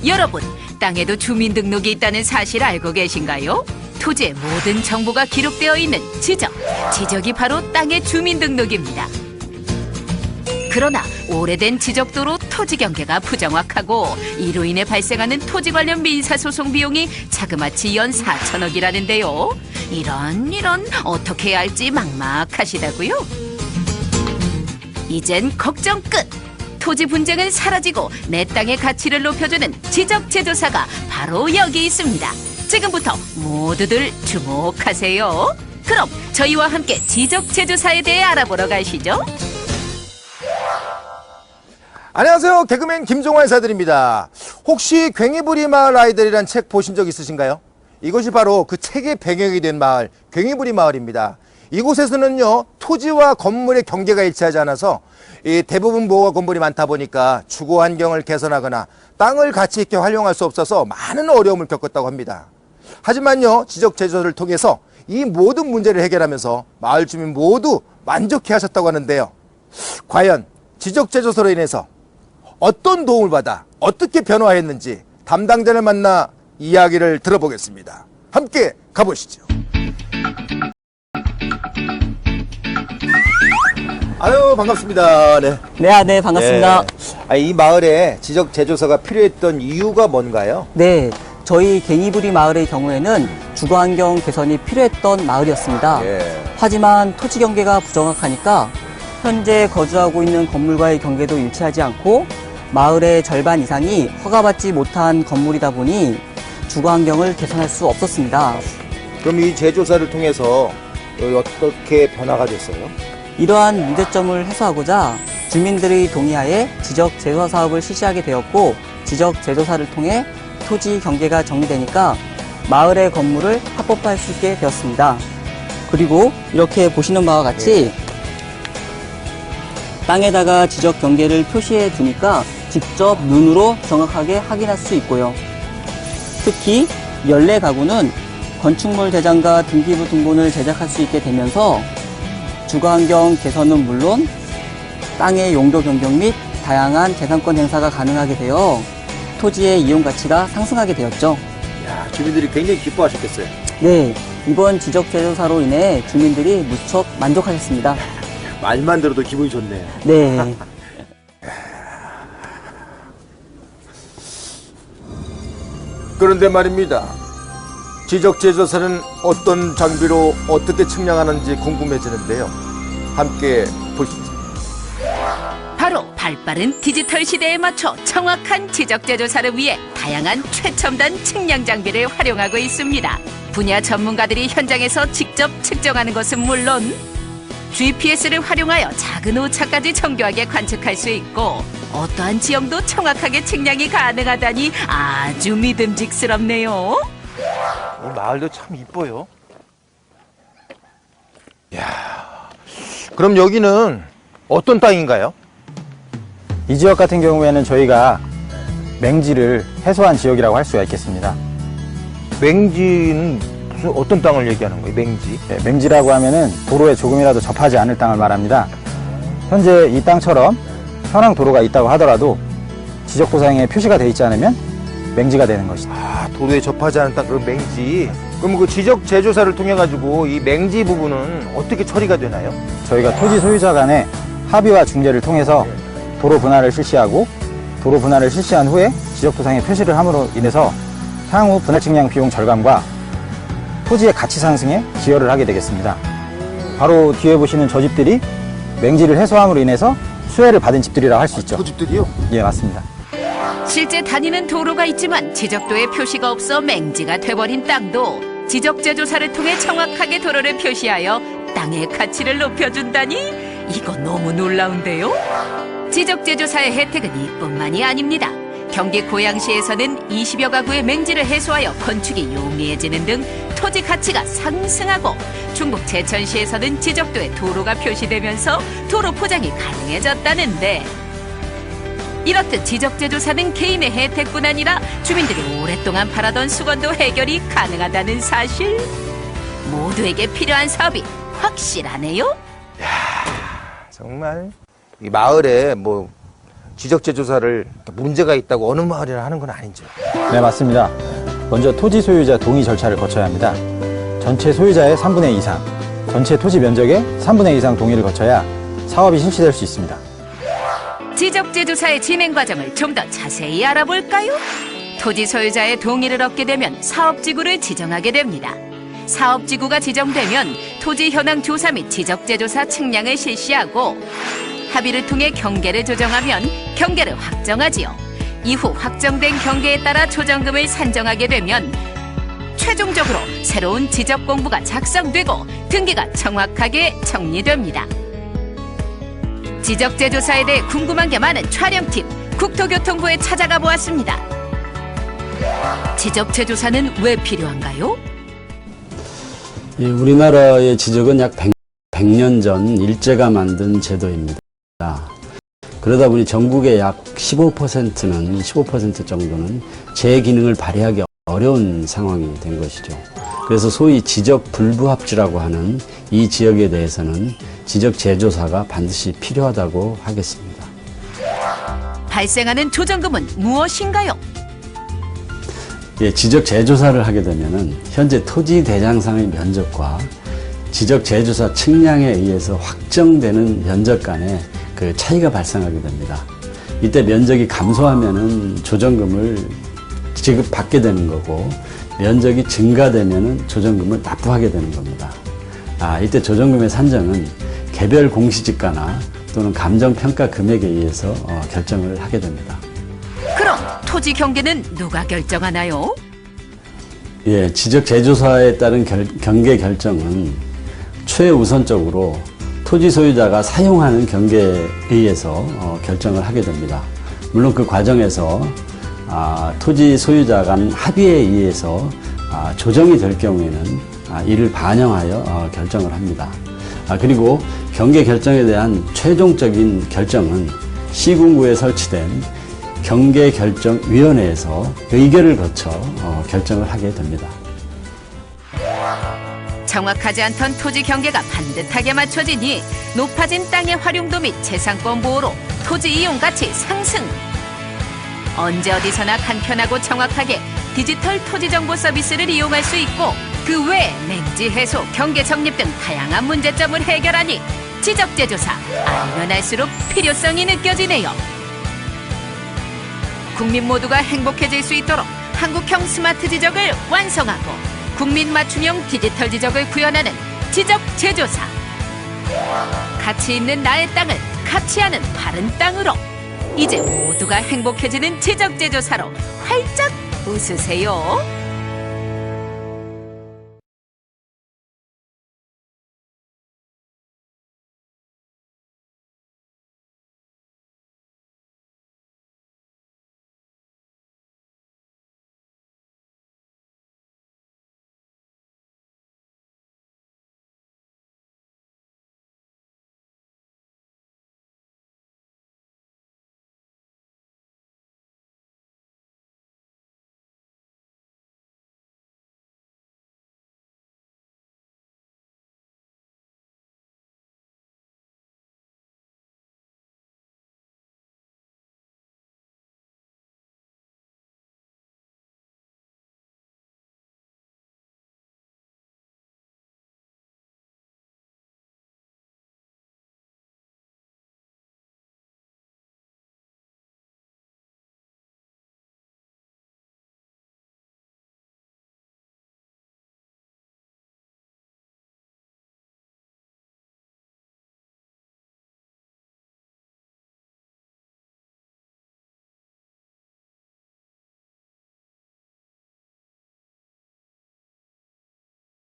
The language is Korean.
여러분, 땅에도 주민등록이 있다는 사실 알고 계신가요? 토지의 모든 정보가 기록되어 있는 지적. 지적이 바로 땅의 주민등록입니다. 그러나 오래된 지적도로 토지 경계가 부정확하고 이로 인해 발생하는 토지 관련 민사소송 비용이 자그마치 연 4천억이라는데요. 이런 어떻게 해야 할지 막막하시다고요? 이젠 걱정 끝! 토지 분쟁은 사라지고 내 땅의 가치를 높여주는 지적제조사가 바로 여기 있습니다. 지금부터 모두들 주목하세요. 그럼 저희와 함께 지적제조사에 대해 알아보러 가시죠. 안녕하세요. 개그맨 김종환 사드립니다. 혹시 괭이부리 마을 아이들이란 책 보신 적 있으신가요? 이것이 바로 그 책의 배경이 된 마을, 괭이부리 마을입니다. 이곳에서는요, 토지와 건물의 경계가 일치하지 않아서 대부분 모가 건물이 많다 보니까 주거 환경을 개선하거나 땅을 가치 있게 활용할 수 없어서 많은 어려움을 겪었다고 합니다. 하지만요, 지적제조를 통해서 이 모든 문제를 해결하면서 마을 주민 모두 만족해 하셨다고 하는데요. 과연 지적제조서로 인해서 어떤 도움을 받아 어떻게 변화했는지 담당자를 만나 이야기를 들어보겠습니다. 함께 가보시죠. 아유, 반갑습니다. 네. 네, 반갑습니다. 이 마을에 지적제조서가 필요했던 이유가 뭔가요? 네, 저희 괭이부리 마을의 경우에는 주거환경 개선이 필요했던 마을이었습니다. 하지만 토지 경계가 부정확하니까 현재 거주하고 있는 건물과의 경계도 일치하지 않고 마을의 절반 이상이 허가받지 못한 건물이다 보니 주거환경을 개선할 수 없었습니다. 그럼 이 제조사를 통해서 어떻게 변화가 됐어요? 이러한 문제점을 해소하고자 주민들의 동의하에 지적제조 사업을 실시하게 되었고, 지적제조사를 통해 토지 경계가 정리되니까 마을의 건물을 합법화할 수 있게 되었습니다. 그리고 이렇게 보시는 바와 같이 땅에다가 지적 경계를 표시해 두니까 직접 눈으로 정확하게 확인할 수 있고요. 특히 연례 가구는 건축물 대장과 등기부 등본을 제작할 수 있게 되면서 주거환경 개선은 물론 땅의 용도 변경 및 다양한 재산권 행사가 가능하게 되어 토지의 이용 가치가 상승하게 되었죠. 야, 주민들이 굉장히 기뻐하셨겠어요. 네, 이번 지적제조사로 인해 주민들이 무척 만족하셨습니다. 말만 들어도 기분이 좋네요. 네. 그런데 말입니다. 지적제조사는 어떤 장비로 어떻게 측량하는지 궁금해지는데요. 함께 보시죠. 바로 발빠른 디지털 시대에 맞춰 정확한 지적제조사를 위해 다양한 최첨단 측량 장비를 활용하고 있습니다. 분야 전문가들이 현장에서 직접 측정하는 것은 물론 GPS를 활용하여 작은 오차까지 정교하게 관측할 수 있고 어떠한 지형도 정확하게 측량이 가능하다니 아주 믿음직스럽네요. 이 마을도 참 이뻐요. 야, 그럼 여기는 어떤 땅인가요? 이 지역 같은 경우에는 저희가 맹지를 해소한 지역이라고 할 수가 있겠습니다. 맹지는 무슨 어떤 땅을 얘기하는 거예요? 맹지? 네, 맹지라고 하면은 도로에 조금이라도 접하지 않을 땅을 말합니다. 현재 이 땅처럼 현황 도로가 있다고 하더라도 지적도상에 표시가 되어 있지 않으면 맹지가 되는 것이죠. 아, 도로에 접하지 않은 땅, 그 맹지. 그럼 그 지적 제조사를 통해 가지고 이 맹지 부분은 어떻게 처리가 되나요? 저희가 토지 소유자 간의 합의와 중재를 통해서 도로 분할을 실시하고 도로 분할을 실시한 후에 지적도상에 표시를 함으로 인해서 향후 분할 측량 비용 절감과 토지의 가치 상승에 기여를 하게 되겠습니다. 바로 뒤에 보시는 저 집들이 맹지를 해소함으로 인해서 수혜를 받은 집들이라고 할 수 있죠. 그 집들이요? 예, 맞습니다. 실제 다니는 도로가 있지만 지적도에 표시가 없어 맹지가 돼버린 땅도 지적제조사를 통해 정확하게 도로를 표시하여 땅의 가치를 높여준다니 이거 너무 놀라운데요? 지적제조사의 혜택은 이뿐만이 아닙니다. 경기 고양시에서는 20여 가구의 맹지를 해소하여 건축이 용이해지는 등 토지 가치가 상승하고 충북 제천시에서는 지적도에 도로가 표시되면서 도로 포장이 가능해졌다는데 이렇듯 지적제조사는 개인의 혜택뿐 아니라 주민들이 오랫동안 바라던 수건도 해결이 가능하다는 사실 모두에게 필요한 사업이 확실하네요. 정말 이 마을에 뭐 지적재조사를 문제가 있다고 어느 마을이나 하는 건 아니죠. 네, 맞습니다. 먼저 토지 소유자 동의 절차를 거쳐야 합니다. 전체 소유자의 3분의 2 이상, 전체 토지 면적의 3분의 2 이상 동의를 거쳐야 사업이 실시될 수 있습니다. 지적재조사의 진행 과정을 좀 더 자세히 알아볼까요? 토지 소유자의 동의를 얻게 되면 사업지구를 지정하게 됩니다. 사업지구가 지정되면 토지 현황 조사 및 지적재조사 측량을 실시하고 합의를 통해 경계를 조정하면 경계를 확정하지요. 이후 확정된 경계에 따라 조정금을 산정하게 되면 최종적으로 새로운 지적공부가 작성되고 등기가 정확하게 정리됩니다. 지적재조사에 대해 궁금한 게 많은 촬영팀 국토교통부에 찾아가 보았습니다. 지적재조사는 왜 필요한가요? 예, 우리나라의 지적은 약 100년 전 일제가 만든 제도입니다. 그러다 보니 전국의 약 15% 정도는 제 기능을 발휘하기 어려운 상황이 된 것이죠. 그래서 소위 지적 불부합지라고 하는 이 지역에 대해서는 지적 재조사가 반드시 필요하다고 하겠습니다. 발생하는 조정금은 무엇인가요? 예, 지적 재조사를 하게 되면은 현재 토지 대장상의 면적과 지적 재조사 측량에 의해서 확정되는 면적 간의 그 차이가 발생하게 됩니다. 이때 면적이 감소하면은 조정금을 지급받게 되는 거고, 면적이 증가되면은 조정금을 납부하게 되는 겁니다. 이때 조정금의 산정은 개별 공시지가나 또는 감정평가 금액에 의해서 결정을 하게 됩니다. 그럼 토지 경계는 누가 결정하나요? 예, 지적 재조사에 따른 경계 결정은 최우선적으로 토지 소유자가 사용하는 경계에 의해서 결정을 하게 됩니다. 물론 그 과정에서 토지 소유자 간 합의에 의해서 조정이 될 경우에는 이를 반영하여 결정을 합니다. 그리고 경계 결정에 대한 최종적인 결정은 시군구에 설치된 경계결정위원회에서 의결을 거쳐 결정을 하게 됩니다. 정확하지 않던 토지 경계가 반듯하게 맞춰지니 높아진 땅의 활용도 및 재산권 보호로 토지 이용 가치 상승. 언제 어디서나 간편하고 정확하게 디지털 토지 정보 서비스를 이용할 수 있고 그 외에 맹지 해소, 경계 정립 등 다양한 문제점을 해결하니 지적재조사 알면 알수록 필요성이 느껴지네요. 국민 모두가 행복해질 수 있도록 한국형 스마트 지적을 완성하고 국민 맞춤형 디지털 지적을 구현하는 지적재조사. 가치 있는 나의 땅을 가치하는 바른 땅으로 이제 모두가 행복해지는 지적재조사로 활짝 웃으세요.